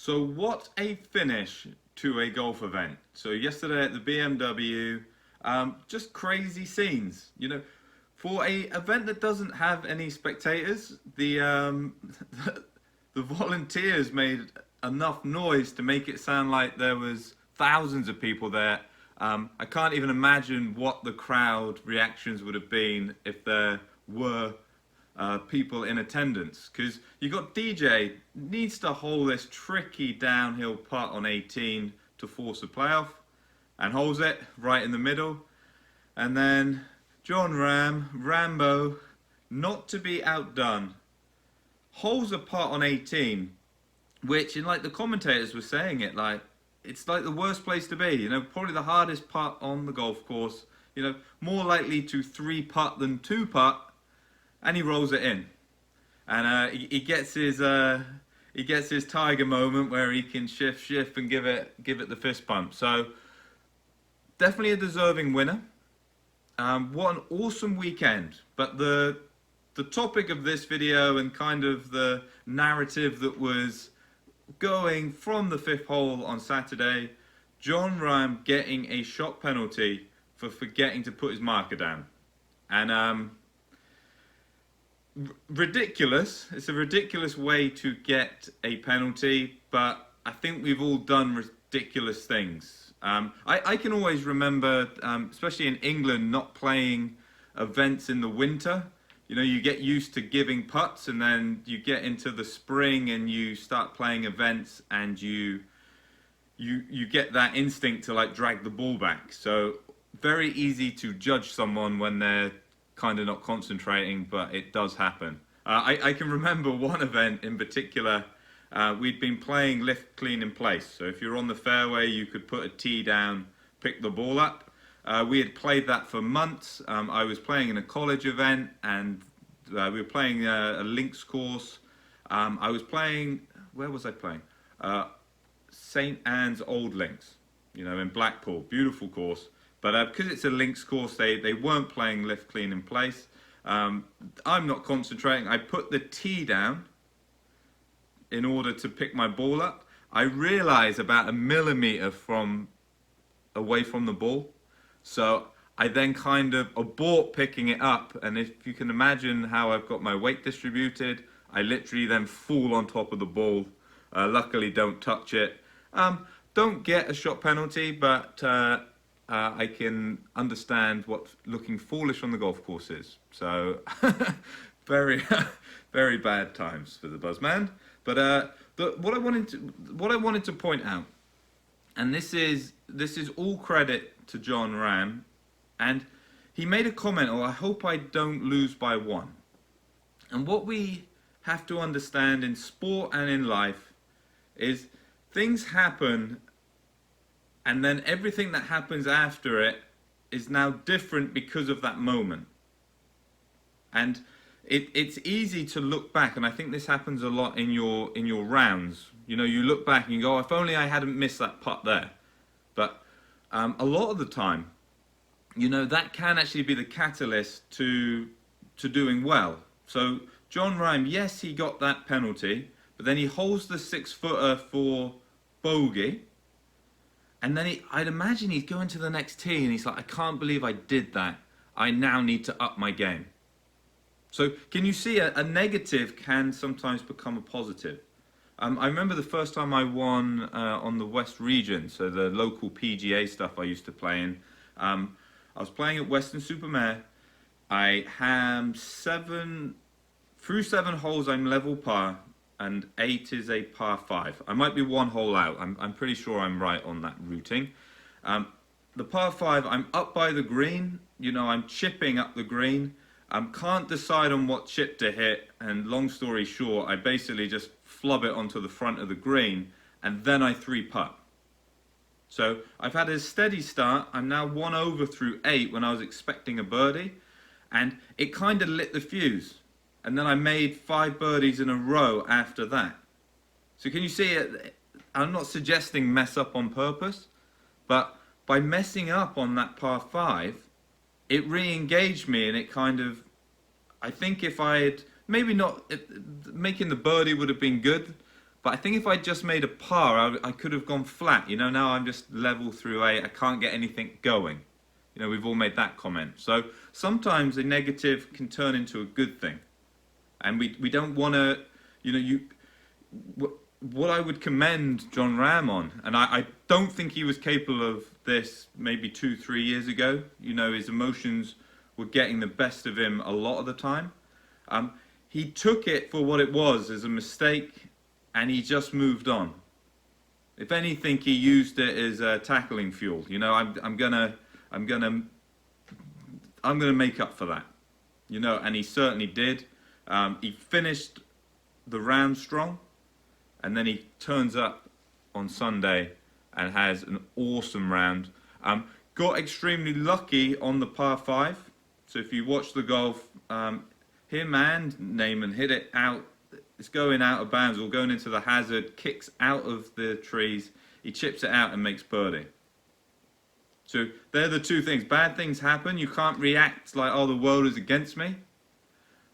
So what a finish to a golf event. So yesterday at the BMW, just crazy scenes. For a event that doesn't have any spectators, the volunteers made enough noise to make it sound like there was thousands of people there. I can't even imagine what the crowd reactions would have been if there were people in attendance, because you got DJ needs to hold this tricky downhill putt on 18 to force a playoff, and holds it right in the middle. And then Jon Rahm, Rambo, not to be outdone, holds a putt on 18, which, in like the commentators were saying it, like it's like the worst place to be. Probably the hardest putt on the golf course. More likely to 3-putt than 2-putt. And he rolls it in, and he gets his Tiger moment where he can shift and give it the fist pump. So definitely a deserving winner. What an awesome weekend! But the topic of this video and kind of the narrative that was going from the 5th hole on Saturday, Jon Rahm getting a shot penalty for forgetting to put his marker down, and ridiculous. It's a ridiculous way to get a penalty, but I think we've all done ridiculous things. I can always remember, especially in England, not playing events in the winter. You get used to giving putts, and then you get into the spring and you start playing events, and you get that instinct to like drag the ball back. So very easy to judge someone when they're kind of not concentrating, but it does happen. I can remember one event in particular. We'd been playing lift clean in place, so if you're on the fairway you could put a tee down, pick the ball up. We had played that for months. I was playing in a college event, and we were playing a links course. I was playing, where was I playing? St. Anne's Old Links, in Blackpool, beautiful course. But because it's a links course, they weren't playing lift clean in place. I'm not concentrating. I put the tee down in order to pick my ball up. I realize about a millimeter away from the ball. So I then kind of abort picking it up. And if you can imagine how I've got my weight distributed, I literally then fall on top of the ball. Luckily, don't touch it. Don't get a shot penalty, but I can understand what looking foolish on the golf course is. So very, very bad times for the Buzzman. But what I wanted to point out, and this is all credit to Jon Rahm, and he made a comment, I hope I don't lose by 1. And what we have to understand in sport and in life is things happen, and then everything that happens after it is now different because of that moment. And it's easy to look back, and I think this happens a lot in your rounds. You look back and you go, if only I hadn't missed that putt there. But a lot of the time, that can actually be the catalyst to doing well. So Jon Rahm, yes, he got that penalty, but then he holds the 6-footer for bogey. And then I'd imagine he's going to the next tee and he's like, I can't believe I did that. I now need to up my game. So can you see a negative can sometimes become a positive? I remember the first time I won on the West region, so the local PGA stuff I used to play in. I was playing at Western-super-Mare. I am through 7 holes I'm level par, and 8 is a par 5. I might be 1 hole out. I'm pretty sure I'm right on that routing. The par 5, I'm up by the green. I'm chipping up the green. Can't decide on what chip to hit, and long story short, I basically just flub it onto the front of the green, and then I 3-putt. So I've had a steady start. I'm now 1 over through 8 when I was expecting a birdie, and it kind of lit the fuse. And then I made 5 birdies in a row after that. So can you see it? I'm not suggesting mess up on purpose, but by messing up on that par 5, it re-engaged me, and it kind of, I think if I had, maybe not, making the birdie would have been good, But I think if I just made a par, I could have gone flat. You know, now I'm just level through 8. I can't get anything going. You know, we've all made that comment. So sometimes a negative can turn into a good thing. And we don't want to, you know, what I would commend Jon Rahm on, and I don't think he was capable of this maybe 2-3 years ago. You know, his emotions were getting the best of him a lot of the time. He took it for what it was, as a mistake, and he just moved on. If anything, he used it as tackling fuel. You know, I'm gonna make up for that. You know, and he certainly did. He finished the round strong, and then he turns up on Sunday and has an awesome round. Got extremely lucky on the par 5. So if you watch the golf, him and Neyman hit it out. It's going out of bounds or going into the hazard, kicks out of the trees. He chips it out and makes birdie. So they're the two things. Bad things happen. You can't react like, oh, the world is against me.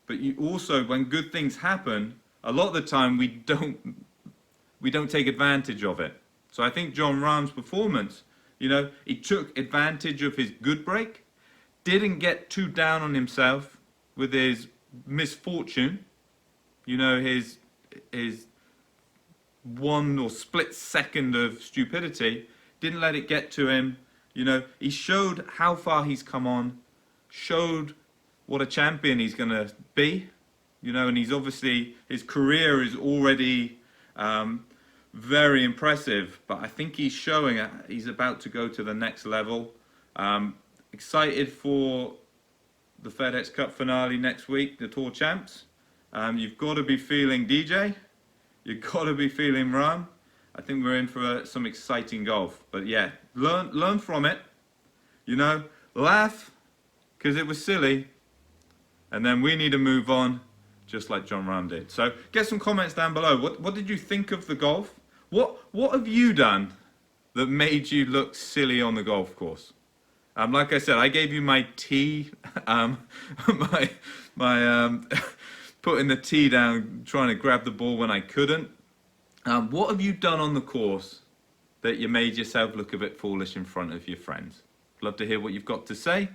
But you also, when good things happen, a lot of the time we don't take advantage of it. So I think Jon Rahm's performance, you know, he took advantage of his good break, didn't get too down on himself with his misfortune, you know, his 1 or split second of stupidity, didn't let it get to him. You know, he showed how far he's come on, showed what a champion he's going to be, you know, and he's obviously, his career is already very impressive, but I think he's showing he's about to go to the next level. Excited for the FedEx Cup finale next week, the Tour Champs. You've got to be feeling DJ, you've got to be feeling Rahm. I think we're in for some exciting golf, but yeah, learn from it, you know, laugh because it was silly, and then we need to move on, just like Jon Rahm did. So get some comments down below. What did you think of the golf? What have you done that made you look silly on the golf course? Like I said, I gave you my tee, my putting the tee down, trying to grab the ball when I couldn't. What have you done on the course that you made yourself look a bit foolish in front of your friends? Love to hear what you've got to say.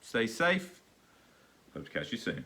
Stay safe. Hope to catch you soon.